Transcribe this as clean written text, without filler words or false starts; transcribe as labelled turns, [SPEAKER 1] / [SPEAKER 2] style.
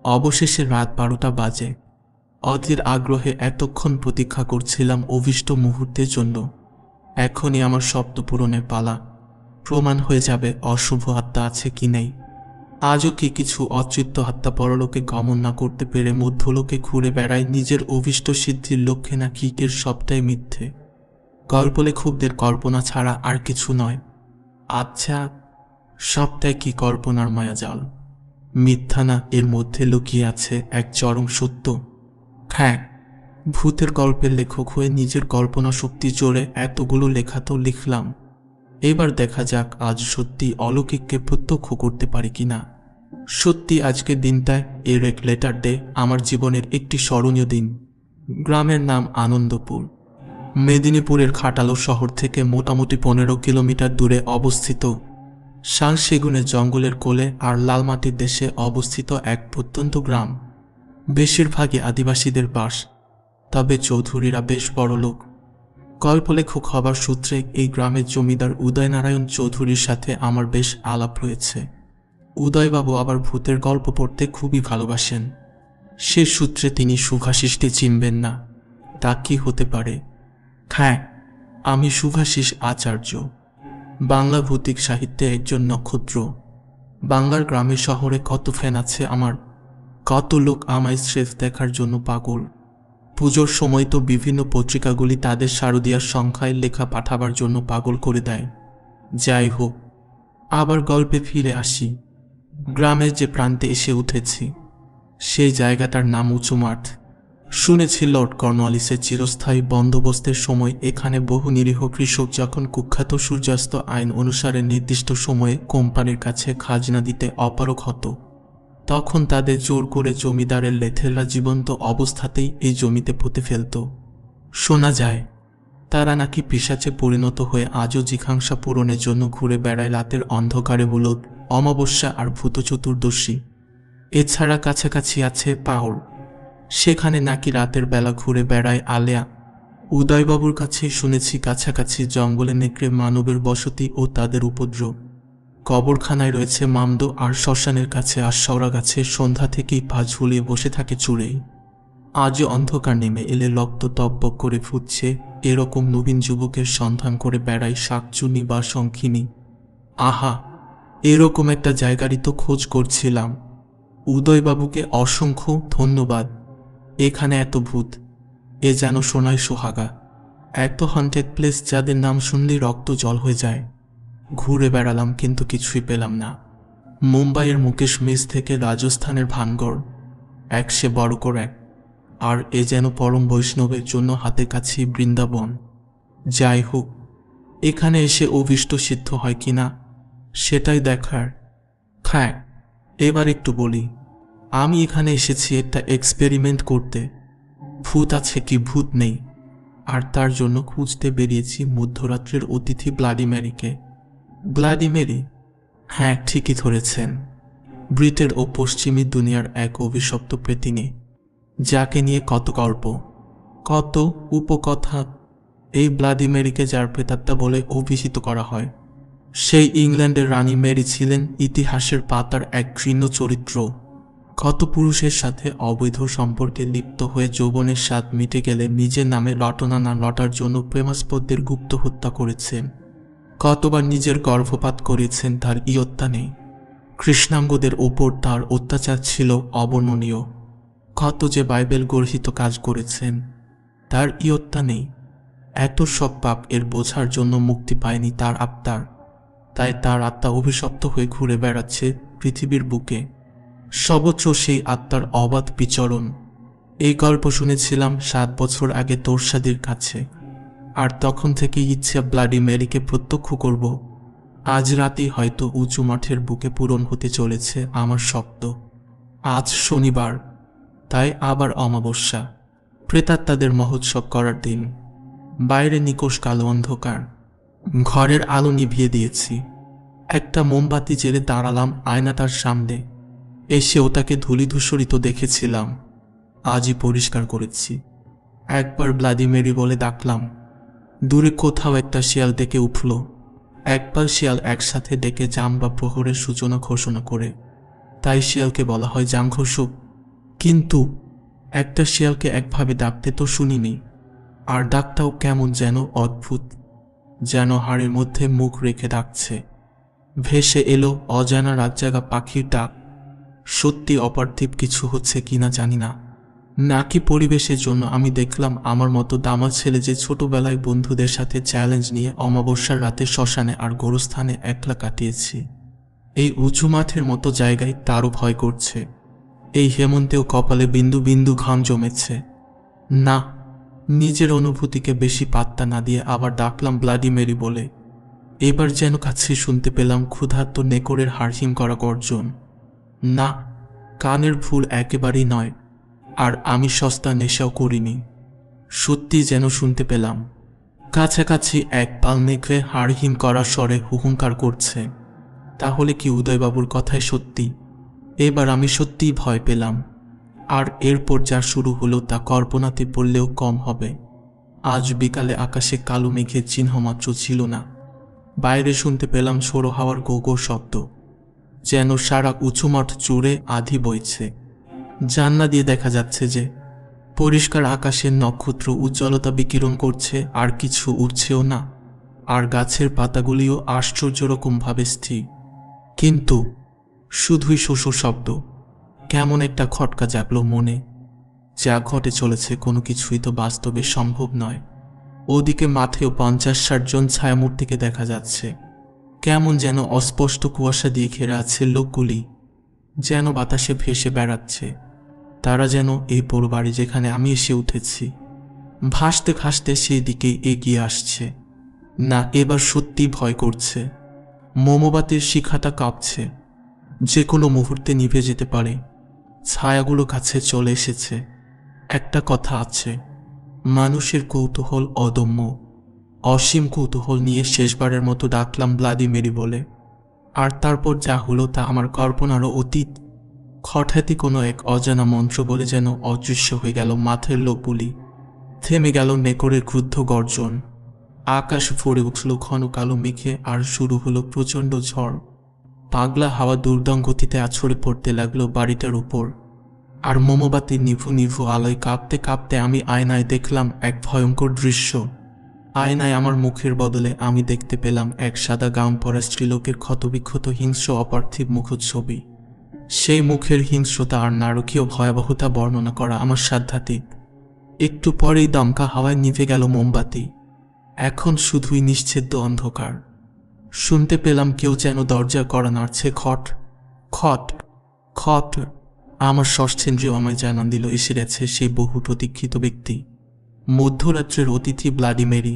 [SPEAKER 1] অবশেষে রাত 12টা বাজে। অধীর আগ্রহে এতক্ষণ প্রতীক্ষা করছিলাম অভীষ্ট মুহূর্তের জন্য। এখনই আমার স্বপ্ন পূরণের পালা। প্রমাণ হয়ে যাবে অশুভ আত্মা আছে কি নেই। আজও কি কিছু অতৃপ্ত আত্মা পরলোকে গমন না করতে পেরে মধ্যলোকে ঘুরে বেড়ায় নিজের অভীষ্ট সিদ্ধির লক্ষ্যে, নাকি এর সবটাই মিথ্যে? গল্পলেখকদের কল্পনা ছাড়া আর কিছু নয়। আচ্ছা, সবটাই কি কল্পনার মায়াজাল? মিথ্যা না, এর মধ্যে লুকিয়ে আছে এক চরম সত্য। হ্যাঁ, ভূতের গল্পের লেখক হয়ে নিজের কল্পনা শক্তি জোরে এতগুলো লেখা তো লিখলাম। এবার দেখা যাক আজ সত্যি অলৌকিককে প্রত্যক্ষ করতে পারি কিনা। সত্যি আজকের দিনটায় এর এক লেটার ডে, আমার জীবনের একটি স্মরণীয় দিন। গ্রামের নাম আনন্দপুর। মেদিনীপুরের খাটালো শহর থেকে মোটামুটি 15 কিলোমিটার দূরে অবস্থিত। শাল সেগুনের জঙ্গলের কোলে আর লাল মাটির দেশে অবস্থিত এক প্রত্যন্ত গ্রাম। বেশিরভাগই আদিবাসীদের বাস, তবে চৌধুরীরা বেশ বড় লোক। গল্পলেখক হবার সূত্রে এই গ্রামের জমিদার উদয়নারায়ণ চৌধুরীর সাথে আমার বেশ আলাপ রয়েছে। উদয়বাবু আবার ভূতের গল্প পড়তে খুবই ভালোবাসেন। সে সূত্রে তিনি শুভাশিসকে চিনবেন না। তা কি হতে পারে? হ্যাঁ, আমি শুভাশিস আচার্য, বাংলা ভৌতিক সাহিত্যে একজন নক্ষত্র। বাংলার গ্রামে শহরে কত ফ্যান আছে আমার, কত লোক আমায় স্রেফ দেখার জন্য পাগল। পুজোর সময় তো বিভিন্ন পত্রিকাগুলি তাদের শারদীয়ার সংখ্যায় লেখা পাঠাবার জন্য পাগল করে দেয়। যাই হোক, আবার গল্পে ফিরে আসি। গ্রামের যে প্রান্তে এসে উঠেছি সেই জায়গাটার নাম উঁচু মাঠ। শুনেছি লর্ড কর্নওয়ালিসের চিরস্থায়ী বন্দোবস্তের সময় এখানে বহু নিরীহ কৃষক যখন কুখ্যাত সূর্যাস্ত আইন অনুসারে নির্দিষ্ট সময়ে কোম্পানির কাছে খাজনা দিতে অপারগ হতো, তখন তাদের জোর করে জমিদারের লেথেলরা জীবন্ত অবস্থাতেই এই জমিতে পুঁতে ফেলত। শোনা যায় তারা নাকি পিশাচে পরিণত হয়ে আজও জিঘাংসা পূরণের জন্য ঘুরে বেড়ায় রাতের অন্ধকারে বুলদ, অমাবস্যা আর ভূত চতুর্দশী। এছাড়া কাছাকাছি আছে পাহাড়, সেখানে নাকি রাতের বেলা ঘুরে বেড়ায় আলেয়া। উদয়বাবুর কাছে শুনেছি কাছাকাছি জঙ্গলে নেকড়ে মানবের বসতি ও তাদের উপদ্রব। কবরখানায় রয়েছে মামদো, আর শ্মশানের কাছে আশাওড়া গাছে সন্ধ্যা থেকেই পা ঝুলিয়ে বসে থাকে চুড়েই। আজও অন্ধকার নেমে এলে রক্ত টকবক করে ফুটছে এরকম নবীন যুবকের সন্ধান করে বেড়ায় শাকচুনি বা শঙ্খিনী। আহা, এরকম একটা জায়গারই তো খোঁজ করছিলাম। উদয়বাবুকে অসংখ্য ধন্যবাদ। এখানে এত ভূত, এ যেন সোনায় সোহাগা। এত হন্টেড প্লেস যাদের নাম শুনলেই রক্ত জল হয়ে যায়। ঘুরে বেড়ালাম কিন্তু কিছুই পেলাম না। মুম্বাইয়ের মুকেশ মেস থেকে রাজস্থানের ভানগড়, এক সে বড় করে এক, আর এ যেন পরম বৈষ্ণবের জন্য হাতে কাছেই বৃন্দাবন। যাই হোক, এখানে এসে অভীষ্ট সিদ্ধ হয় কিনা সেটাই দেখার। হ্যাঁ, এবার একটু বলি, আমি এখানে এসেছি একটা এক্সপেরিমেন্ট করতে। ভূত আছে কি ভূত নেই, আর তার জন্য খুঁজতে বেরিয়েছি মধ্যরাত্রের অতিথি ব্লাডি ম্যারিকে। Bloody Mary? হ্যাঁ, ঠিকই ধরেছেন। ব্রিটেন ও পশ্চিমী দুনিয়ার এক অভিশপ্ত প্রেতিনী, যাকে নিয়ে কত গল্প, কত উপকথা। এই ব্লাডি ম্যারিকে যার প্রেতাত্মা বলে অভিহিত করা হয়, সেই ইংল্যান্ডের রানী ম্যারি ছিলেন ইতিহাসের পাতার এক ঘৃণ্য চরিত্র। কত পুরুষের সাথে অবৈধ সম্পর্কে লিপ্ত হয়ে যৌবনের স্বাদ মিটে গেলে নিজের নামে রটনা না রটার জন্য প্রেমাস্পদদের গুপ্ত হত্যা করেছেন। কতবার নিজের গর্ভপাত করেছেন তার ইয়ত্তা নেই। কৃষ্ণাঙ্গদের ওপর তার অত্যাচার ছিল অবর্ণনীয়। কত যে বাইবেল গর্হিত কাজ করেছেন, তার ইয়ত্তা নেই। এত সব পাপ এর বোঝার জন্য মুক্তি পায়নি তার আত্মার, তাই তার আত্মা অভিশপ্ত হয়ে ঘুরে বেড়াচ্ছে পৃথিবীর বুকে। সর্বোচ্চ সেই আত্মার অবাধ বিচরণ। এই গল্প শুনেছিলাম 7 বছর আগে তোরসাদির কাছে, আর তখন থেকেই ইচ্ছা ব্লাডি ম্যারিকে প্রত্যক্ষ করব। আজ রাতেই হয়তো উঁচু মাঠের বুকে পূরণ হতে চলেছে আমার স্বপ্ন। আজ শনিবার, তাই আবার অমাবস্যা, প্রেতাত্মাদের মহোৎসব করার দিন। বাইরে নিকোষ কালো অন্ধকার, ঘরের আলো নিভিয়ে দিয়েছি। একটা মোমবাতি জেলে দাঁড়ালাম আয়নাটার সামনে। এসেও তাকে ধূলিধূসরিত দেখেছিলাম, আজই পরিষ্কার করেছি। একবার ব্লাডি ম্যারি বলে ডাকলাম, দূরে কোথাও একটা শিয়াল ডেকে উঠল। একবার শিয়াল একসাথে ডেকে জাম বা প্রহরের সূচনা ঘোষণা করে, তাই শিয়ালকে বলা হয় জামঘোষক। কিন্তু একটা শিয়ালকে একভাবে ডাকতে তো শুনিনি, আর ডাকটাও কেমন যেন অদ্ভুত, যেন হাড়ের মধ্যে মুখ রেখে ডাকছে। ভেসে এলো অজানা রাতজাগা পাখির ডাক। সত্যি অপার্থিব কিছু হচ্ছে কিনা জানি না, নাকি পরিবেশের জন্য আমি দেখলাম আমার মতো দামা ছেলে যে ছোটবেলায় বন্ধুদের সাথে চ্যালেঞ্জ নিয়ে অমাবস্যার রাতে শ্মশানে আর গোরস্থানে একলা কাটিয়েছি, এই উঁচু মাঠের মতো জায়গায় তারও ভয় করছে। এই হেমন্তেও কপালে বিন্দু বিন্দু ঘাম জমেছে। না, নিজের অনুভূতিকে বেশি পাত্তা না দিয়ে আবার ডাকলাম ব্লাডি মেরি বলে। এবার যেন কাছে শুনতে পেলাম ক্ষুধার্ত নেকড়ের হাড়হিম করা গর্জন। না, কানের ভুল একেবারেই নয়, আর আমি সস্তা নেশাও করিনি। সত্যি যেন শুনতে পেলাম। কাছাকাছি এক পাল নেকড়ে হাড়হিম করার স্বরে হুহুঙ্কার করছে। তাহলে কি উদয়বাবুর কথাই সত্যি? এবার আমি সত্যিই ভয় পেলাম। আর এরপর যা শুরু হলো তা কল্পনাতে বললেও কম হবে। আজ বিকালে আকাশে কালো মেঘের চিহ্নমাত্র ছিল না। বাইরে শুনতে পেলাম ঝোড়ো হাওয়ার গো গো শব্দ, যেন সারা উঁচু মাঠ জুড়ে আধি বইছে। জানলা দিয়ে দেখা যাচ্ছে যে পরিষ্কার আকাশের নক্ষত্র উজ্জ্বলতা বিকিরণ করছে, আর কিছু উড়ছেও না, আর গাছের পাতাগুলিও আশ্চর্য রকমভাবে স্থির। কিন্তু শুধুই শোষো শব্দ। কেমন একটা খটকা জাগলো মনে। যা ঘটে চলেছে কোনো কিছুই তো বাস্তবে সম্ভব নয়। ওদিকে মাঠেও 50-60 জন ছায়ামূর্তিকে দেখা যাচ্ছে। কেমন যেন অস্পষ্ট কুয়াশা দিয়ে ঘেরা আছে লোকগুলি, যেন বাতাসে ভেসে বেড়াচ্ছে। তারা যেন এই বড় বাড়ি যেখানে আমি এসে উঠেছি। ভাসতে ভাসতে সেই দিকেই এগিয়ে আসছে। না, এবার সত্যি ভয় করছে। মোমবাতির শিখাটা কাঁপছে, যে কোনো মুহূর্তে নিভে যেতে পারে। ছায়াগুলো কাছে চলে এসেছে। একটা কথা আছে, মানুষের কৌতূহল অদম্য। অসীম কৌতূহল নিয়ে শেষবারের মতো ডাকলাম ব্লাডি মেরি বলে। আর তারপর যা হলো তা আমার কল্পনারও অতীত। হঠাৎই কোনো এক অজানা মন্ত্র বলে যেন অদৃশ্য হয়ে গেল মাঠের লোকগুলি। থেমে গেল নেকড়ের ক্রুদ্ধ গর্জন। আকাশ ভরে উঠল ঘন কালো মেঘে, আর শুরু হলো প্রচণ্ড ঝড়। পাগলা হাওয়া দুর্দাম গতিতে আছড়ে পড়তে লাগলো বাড়িটার উপর। আর মোমবাতির নিভু নিভু আলোয় কাঁপতে কাঁপতে আমি আয়নায় দেখলাম এক ভয়ঙ্কর দৃশ্য। আয়নায় আমার মুখের বদলে আমি দেখতে পেলাম এক সাদা গাউন পরা স্ত্রীলোকের ক্ষতবিক্ষত হিংস্র অপার্থিব মুখচ্ছবি। সেই মুখের হিংস্রতা আর নারকীয় ভয়াবহতা বর্ণনা করা আমার সাধ্যাতীত। একটু পরেই দমকা হাওয়ায় নিভে গেল মোমবাতি। এখন শুধুই নিশ্ছেদ্য অন্ধকার। শুনতে পেলাম কেউ যেন দরজা কড়া নাড়ছে, খট খট খট। আমার ষষ্ঠেন্দ্রিয় আমায় জানান দিল এসে গেছে সেই বহু প্রতীক্ষিত ব্যক্তি, মধ্যরাত্রের অতিথি ব্লাডি মেরি।